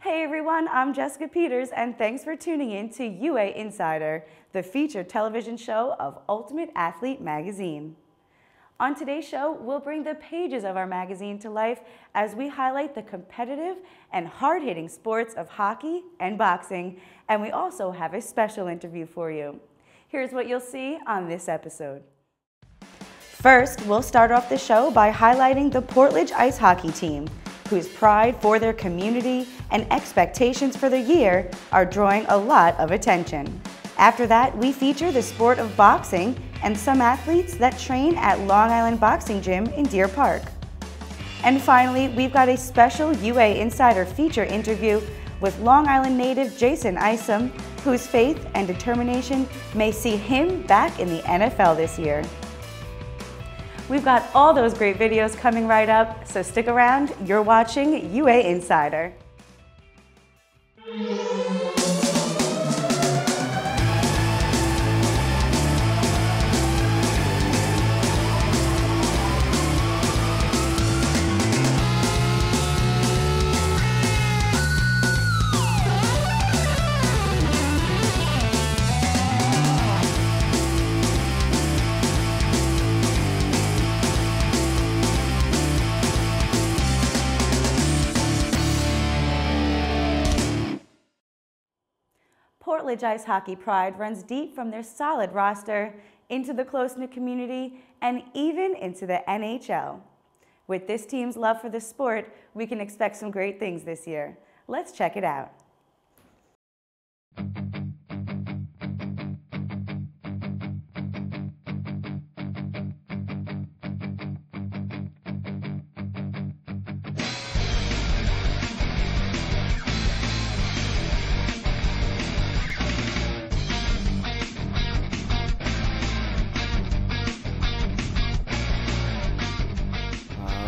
Hey everyone, I'm Jessica Peters, and thanks for tuning in to UA Insider, the featured television show of Ultimate Athlete Magazine. On today's show, we'll bring the pages of our magazine to life as we highlight the competitive and hard-hitting sports of hockey and boxing, and we also have a special interview for you. Here's what you'll see on this episode. First, we'll start off the show by highlighting the Portledge Ice Hockey team, whose pride for their community and expectations for the year are drawing a lot of attention. After that, we feature the sport of boxing and some athletes that train at Long Island Boxing Gym in Deer Park. And finally, we've got a special UA Insider feature interview with Long Island native Jason Isom, whose faith and determination may see him back in the NFL this year. We've got all those great videos coming right up, so stick around. You're watching UA Insider. Portledge Ice Hockey pride runs deep from their solid roster into the close-knit community and even into the NHL. With this team's love for the sport, we can expect some great things this year. Let's check it out.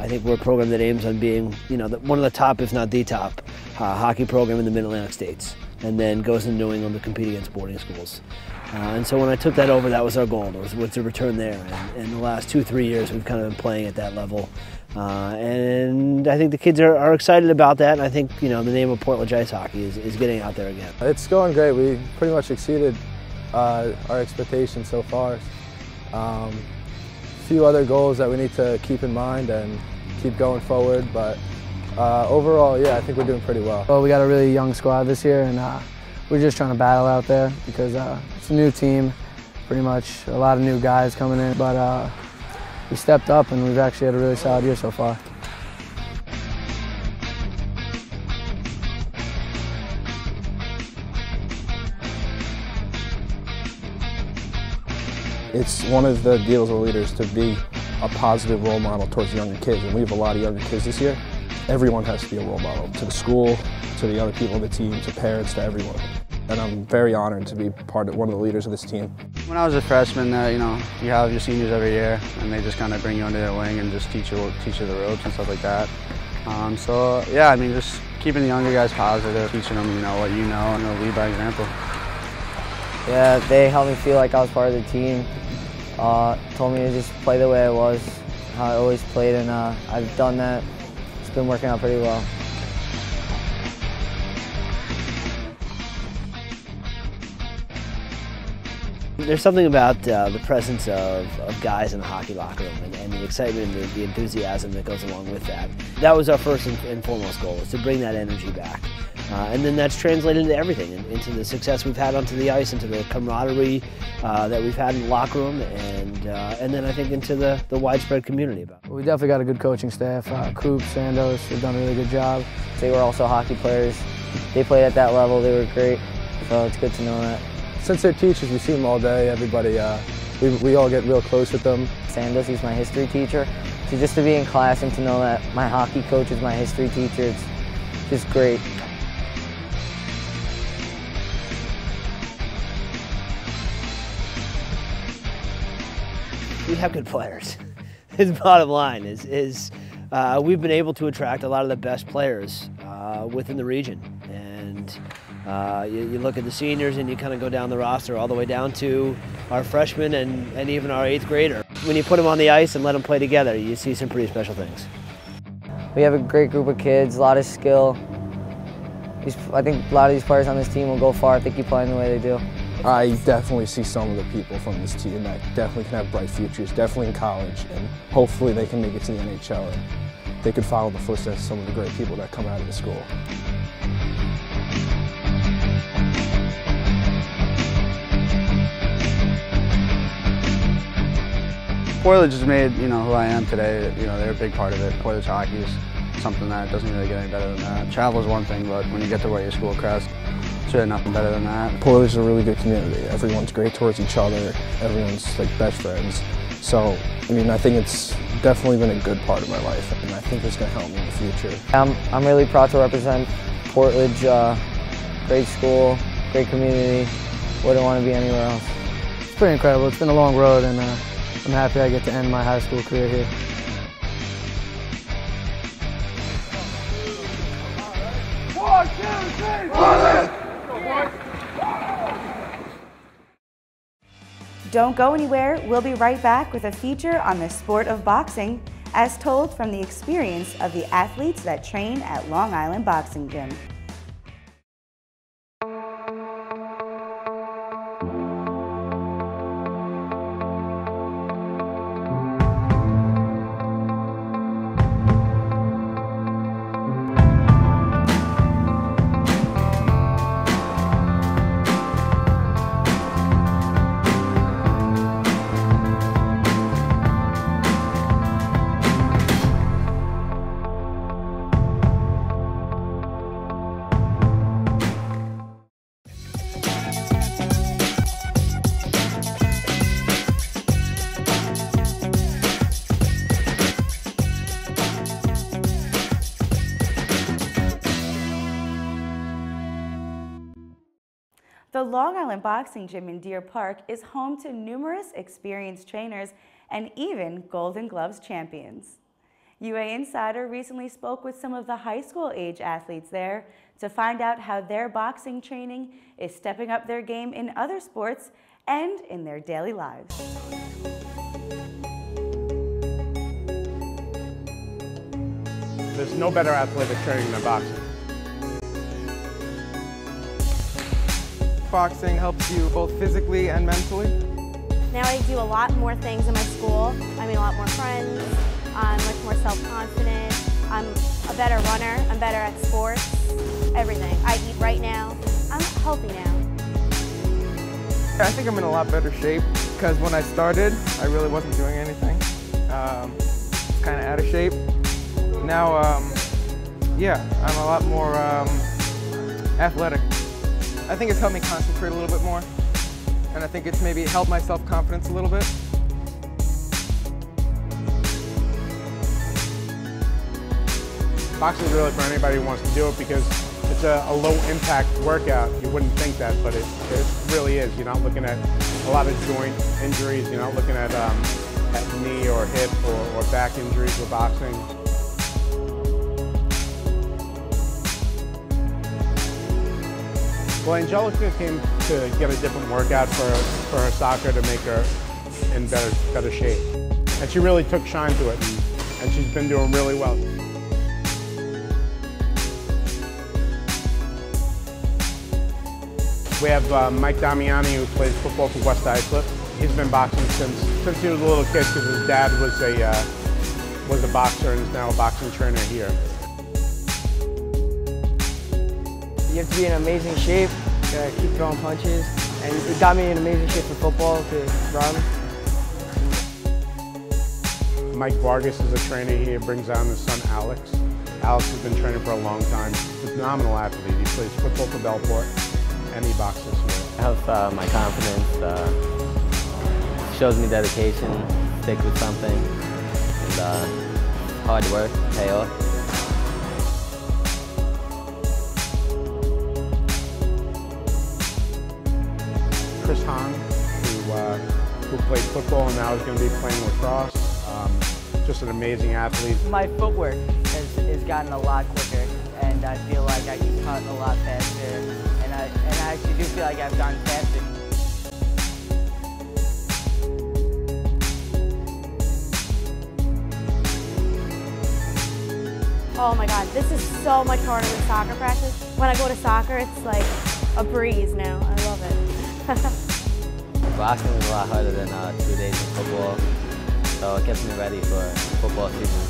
I think we're a program that aims on being, one of the top, if not the top, hockey program in the Mid-Atlantic states, and then goes to New England to compete against boarding schools. And so when I took that over, that was our goal, was to return there. And the last 2-3 years, we've kind of been playing at that level. And I think the kids are excited about that, and I think, the name of Portledge Ice Hockey is getting out there again. It's going great. We pretty much exceeded our expectations so far. A few other goals that we need to keep in mind and keep going forward, but overall, yeah, I think we're doing pretty well. Well, we got a really young squad this year, and we're just trying to battle out there because it's a new team, pretty much a lot of new guys coming in, but we stepped up and we've actually had a really solid year so far. It's one of the deals of leaders to be a positive role model towards younger kids, and we have a lot of younger kids this year. Everyone has to be a role model, to the school, to the other people on the team, to parents, to everyone. And I'm very honored to be one of the leaders of this team. When I was a freshman, you have your seniors every year, and they just kind of bring you under their wing and just teach you the ropes and stuff like that. So yeah, just keeping the younger guys positive, teaching them, what you know, and lead by example. Yeah, they helped me feel like I was part of the team. Told me to just play the way I was, how I always played, and I've done that. It's been working out pretty well. There's something about the presence of guys in the hockey locker room and the excitement and the enthusiasm that goes along with that. That was our first and foremost goal, is to bring that energy back. And then that's translated into everything, into the success we've had onto the ice, into the camaraderie that we've had in the locker room, and then I think into the widespread community about it. We definitely got a good coaching staff. Coop, Sandos, they've done a really good job. They were also hockey players. They played at that level. They were great, so it's good to know that. Since they're teachers, we see them all day. Everybody, we all get real close with them. Sandos, he's my history teacher. So just to be in class and to know that my hockey coach is my history teacher, it's just great. We have good players. His bottom line is we've been able to attract a lot of the best players within the region. And you look at the seniors and you kind of go down the roster all the way down to our freshmen and even our 8th grader. When you put them on the ice and let them play together, you see some pretty special things. We have a great group of kids, a lot of skill. I think a lot of these players on this team will go far if they keep playing the way they do. I definitely see some of the people from this team that definitely can have bright futures, definitely in college, and hopefully they can make it to the NHL and they could follow the footsteps of some of the great people that come out of the school. Portage has made, who I am today. They're a big part of it. Portage hockey is something that doesn't really get any better than that. Travel is one thing, but when you get to wear your school crest, it's really nothing better than that. Portage is a really good community. Everyone's great towards each other. Everyone's like best friends. So, I think it's definitely been a good part of my life, and I think it's going to help me in the future. I'm really proud to represent Portage. Great school, great community. Wouldn't want to be anywhere else. It's pretty incredible. It's been a long road, and I'm happy I get to end my high school career here. Don't go anywhere. We'll be right back with a feature on the sport of boxing, as told from the experience of the athletes that train at Long Island Boxing Gym. The Long Island Boxing Gym in Deer Park is home to numerous experienced trainers and even Golden Gloves champions. UA Insider recently spoke with some of the high school age athletes there to find out how their boxing training is stepping up their game in other sports and in their daily lives. There's no better athletic training than boxing. Boxing helps you both physically and mentally. Now I do a lot more things in my school. I mean, a lot more friends. I'm much more self-confident. I'm a better runner. I'm better at sports. Everything. I eat right now. I'm healthy now. I think I'm in a lot better shape because when I started, I really wasn't doing anything. Kind of out of shape. Now, yeah, I'm a lot more athletic. I think it's helped me concentrate a little bit more, and I think it's maybe helped my self-confidence a little bit. Boxing is really for anybody who wants to do it because it's a low-impact workout. You wouldn't think that, but it really is. You're not looking at a lot of joint injuries. You're not looking at knee or hip or back injuries with boxing. Well, Angelica came to get a different workout for her soccer to make her in better shape. And she really took shine to it, and she's been doing really well. We have Mike Damiani, who plays football for West Islip. He's been boxing since he was a little kid because his dad was a boxer and is now a boxing trainer here. You have to be in amazing shape, keep throwing punches, and it got me in amazing shape for football to run. Mike Vargas is a trainer here, brings on his son Alex. Alex has been training for a long time. He's a phenomenal athlete. He plays football for Belport and he boxes here. It helps my confidence, shows me dedication, stick with something, and hard work, pay off. Chris Hahn, who played football and now is going to be playing lacrosse. Just an amazing athlete. My footwork has gotten a lot quicker, and I feel like I can cut a lot faster, and I actually do feel like I've gotten faster. Oh my God, this is so much harder than soccer practice. When I go to soccer, it's like a breeze now. I love it. Boxing is a lot harder than 2 days of football, so it gets me ready for football season.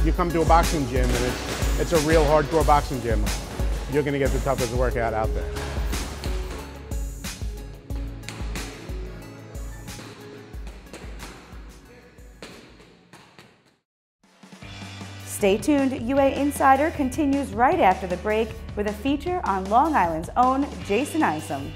You come to a boxing gym and it's a real hardcore boxing gym. You're going to get the toughest workout out there. Stay tuned, UA Insider continues right after the break with a feature on Long Island's own Jason Isom.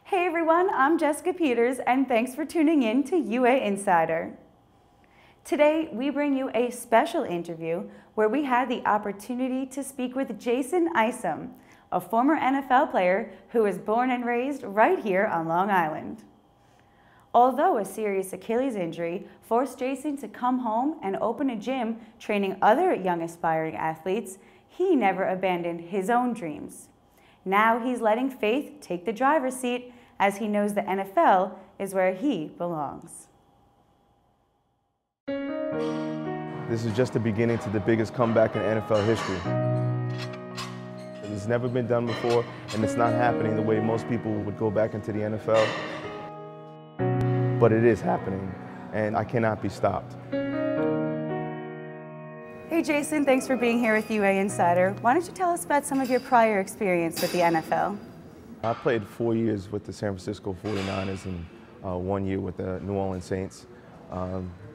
Hey everyone, I'm Jessica Peters and thanks for tuning in to UA Insider. Today we bring you a special interview where we had the opportunity to speak with Jason Isom, a former NFL player who was born and raised right here on Long Island. Although a serious Achilles injury forced Jason to come home and open a gym training other young aspiring athletes, he never abandoned his own dreams. Now he's letting faith take the driver's seat as he knows the NFL is where he belongs. This is just the beginning to the biggest comeback in NFL history. It's never been done before, and it's not happening the way most people would go back into the NFL. But it is happening, and I cannot be stopped. Hey Jason, thanks for being here with UA Insider. Why don't you tell us about some of your prior experience with the NFL? I played 4 years with the San Francisco 49ers and 1 year with the New Orleans Saints.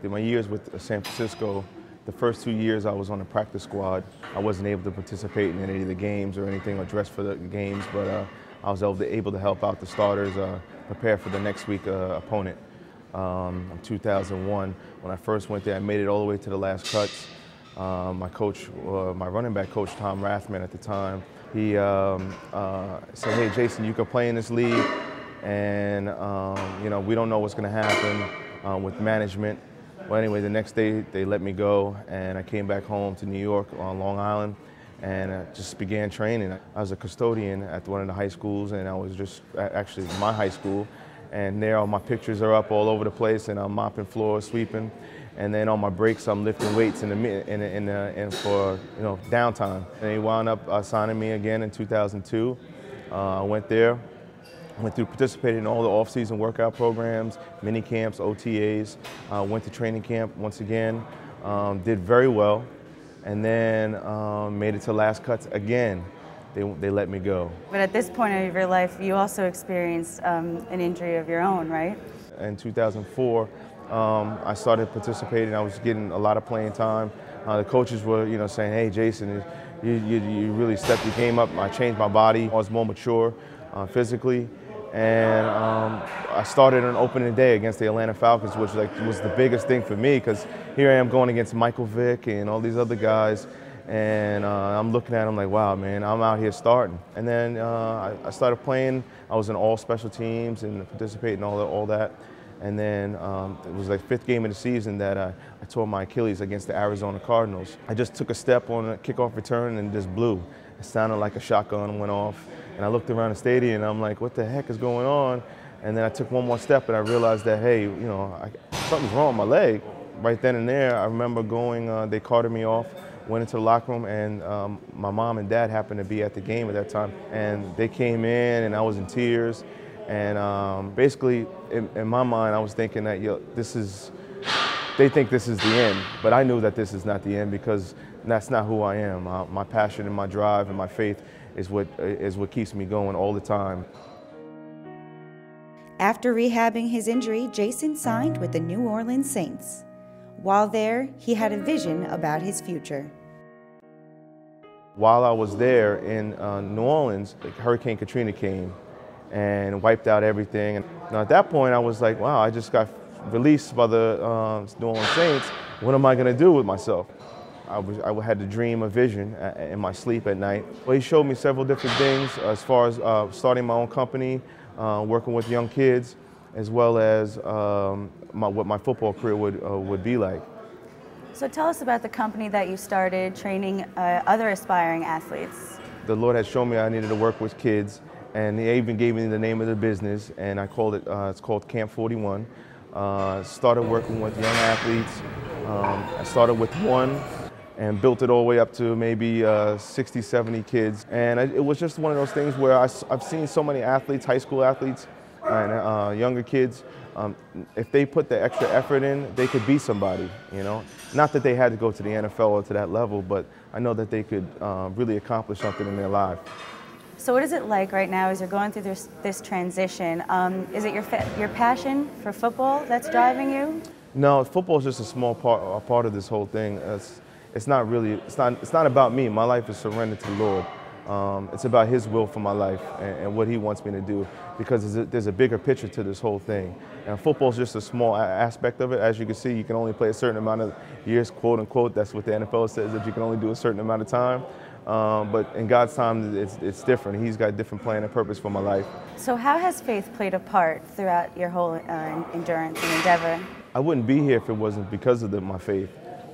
My years with San Francisco, the first 2 years I was on the practice squad. I wasn't able to participate in any of the games or anything or dress for the games, but I was able to help out the starters prepare for the next week opponent. In 2001, when I first went there, I made it all the way to the last cuts. My coach, my running back coach, Tom Rathman at the time, he said, "Hey, Jason, you can play in this league, and you know, we don't know what's going to happen with management." Well, anyway, the next day they let me go, and I came back home to New York on Long Island, and just began training. I was a custodian at one of the high schools, and I was just actually my high school, and there all my pictures are up all over the place, and I'm mopping floors, sweeping. And then on my breaks, I'm lifting weights for downtime. And he wound up signing me again in 2002. I went there, participated in all the off-season workout programs, mini camps, OTAs. Went to training camp once again, did very well, and then made it to last cuts again. They let me go. But at this point of your life, you also experienced an injury of your own, right? In 2004. I started participating. I was getting a lot of playing time. The coaches were, saying, "Hey, Jason, you really stepped your game up." I changed my body. I was more mature physically, and I started on opening day against the Atlanta Falcons, which was the biggest thing for me because here I am going against Michael Vick and all these other guys, and I'm looking at them like, "Wow, man, I'm out here starting." And then I started playing. I was in all special teams and participating in all that. And then it was like 5th game of the season that I tore my Achilles against the Arizona Cardinals. I just took a step on a kickoff return and just blew. it sounded like a shotgun went off. And I looked around the stadium and I'm like, what the heck is going on? And then I took one more step and I realized that, hey, you know, something's wrong with my leg. Right then and there, I remember going, they carted me off, went into the locker room, and my mom and dad happened to be at the game at that time. And they came in and I was in tears. And basically, in my mind, I was thinking that, they think this is the end. But I knew that this is not the end because that's not who I am. My passion and my drive and my faith is what keeps me going all the time. After rehabbing his injury, Jason signed with the New Orleans Saints. While there, he had a vision about his future. While I was there in New Orleans, Hurricane Katrina came and wiped out everything. And at that point, I was like, wow, I just got released by the New Orleans Saints. What am I going to do with myself? I had to dream a vision in my sleep at night. Well, he showed me several different things as far as starting my own company, working with young kids, as well as what my football career would be like. So tell us about the company that you started training other aspiring athletes. The Lord had shown me I needed to work with kids, and He even gave me the name of the business, and I called it, it's called Camp 41. Started working with young athletes. I started with one and built it all the way up to maybe 60, 70 kids. And it was just one of those things where I've seen so many athletes, high school athletes, and younger kids, if they put the extra effort in, they could be somebody, you know? Not that they had to go to the NFL or to that level, but I know that they could really accomplish something in their life. So what is it like right now as you're going through this transition? Is it your passion for football that's driving you? No, football is just a small part of this whole thing. It's not about me. My life is surrendered to the Lord. It's about His will for my life and what He wants me to do, because there's a bigger picture to this whole thing. And football is just a small aspect of it. As you can see, you can only play a certain amount of years, quote unquote. That's what the NFL says, that you can only do a certain amount of time. But in God's time, it's different. He's got a different plan and purpose for my life. So how has faith played a part throughout your whole endurance and endeavor? I wouldn't be here if it wasn't because of my faith.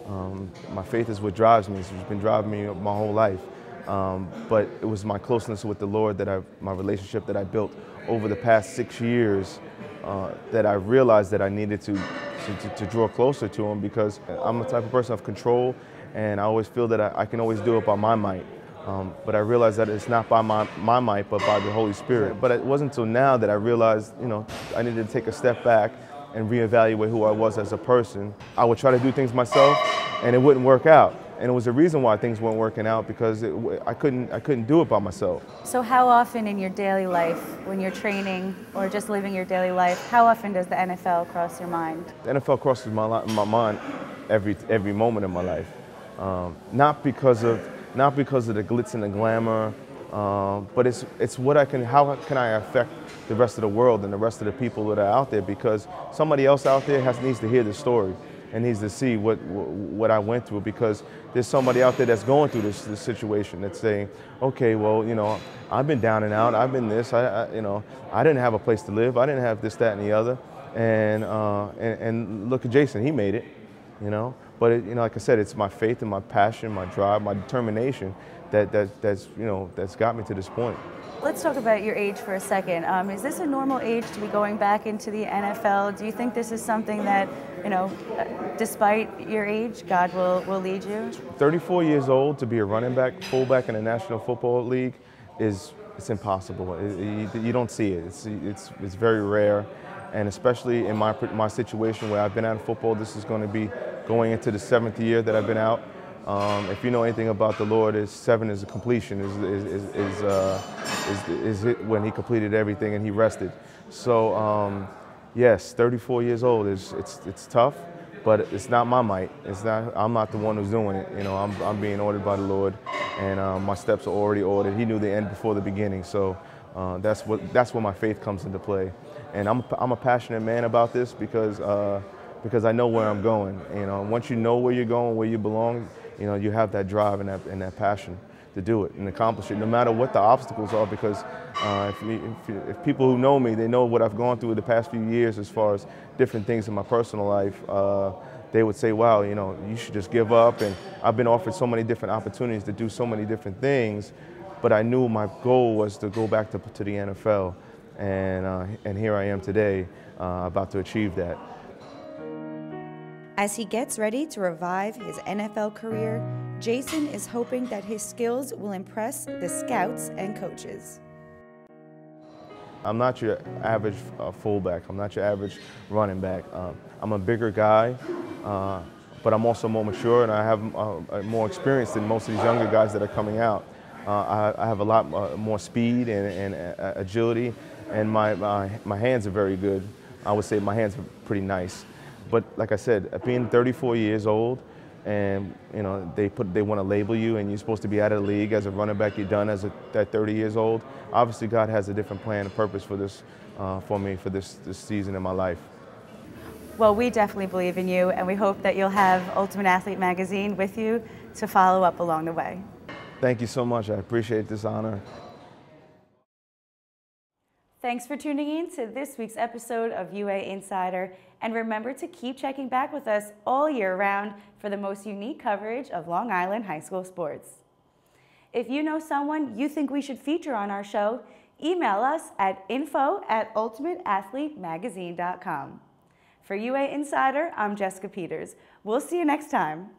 My faith is what drives me. It's been driving me my whole life. But it was my closeness with the Lord, my relationship that I built over the past 6 years, that I realized that I needed to draw closer to Him, because I'm the type of person of control, and I always feel that I can always do it by my might. But I realized that it's not by my might, but by the Holy Spirit. But it wasn't until now that I realized, I needed to take a step back and reevaluate who I was as a person. I would try to do things myself, and it wouldn't work out. And it was the reason why things weren't working out, because I couldn't do it by myself. So how often in your daily life, when you're training or just living your daily life, how often does the NFL cross your mind? The NFL crosses my mind every moment of my life. Not because of the glitz and the glamour, but it's how can I affect the rest of the world and the rest of the people that are out there, because somebody else out there needs to hear the story and needs to see what I went through, because there's somebody out there that's going through this situation that's saying, okay, well, I've been down and out, I've been this, I didn't have a place to live, I didn't have this, that, and the other, and look at Jason, he made it, But like I said, it's my faith and my passion, my drive, my determination that's got me to this point. Let's talk about your age for a second. Is this a normal age to be going back into the NFL? Do you think this is something that, despite your age, God will lead you? 34 years old to be a running back, fullback in the National Football League it's impossible. You don't see it. It's very rare, and especially in my situation where I've been out of football, this is going to be going into the 7th year that I've been out. If you know anything about the Lord, 7 is a completion, is when He completed everything and He rested. So yes, 34 years old it's tough, but it's not my might. I'm not the one who's doing it. I'm being ordered by the Lord, and my steps are already ordered. He knew the end before the beginning. So that's where my faith comes into play. And I'm a passionate man about this, because I know where I'm going. Once you know where you're going, where you belong, you have that drive and that passion to do it and accomplish it, no matter what the obstacles are. Because if people who know me, they know what I've gone through the past few years as far as different things in my personal life. They would say, wow, you should just give up. And I've been offered so many different opportunities to do so many different things. but I knew my goal was to go back to the NFL, and here I am today, about to achieve that. As he gets ready to revive his NFL career, Jason is hoping that his skills will impress the scouts and coaches. I'm not your average fullback. I'm not your average running back. I'm a bigger guy, but I'm also more mature, and I have more experience than most of these younger guys that are coming out. I have a lot more speed and agility, and my hands are very good. I would say my hands are pretty nice. But like I said, being 34 years old, and you know they want to label you, and you're supposed to be out of the league as a running back. You're done at 30 years old. Obviously, God has a different plan and purpose for this, for me, for this season in my life. Well, we definitely believe in you, and we hope that you'll have Ultimate Athlete Magazine with you to follow up along the way. Thank you so much. I appreciate this honor. Thanks for tuning in to this week's episode of UA Insider, and remember to keep checking back with us all year round for the most unique coverage of Long Island high school sports. If you know someone you think we should feature on our show, email us at info@ultimateathletemagazine.com. For UA Insider, I'm Jessica Peters. We'll see you next time.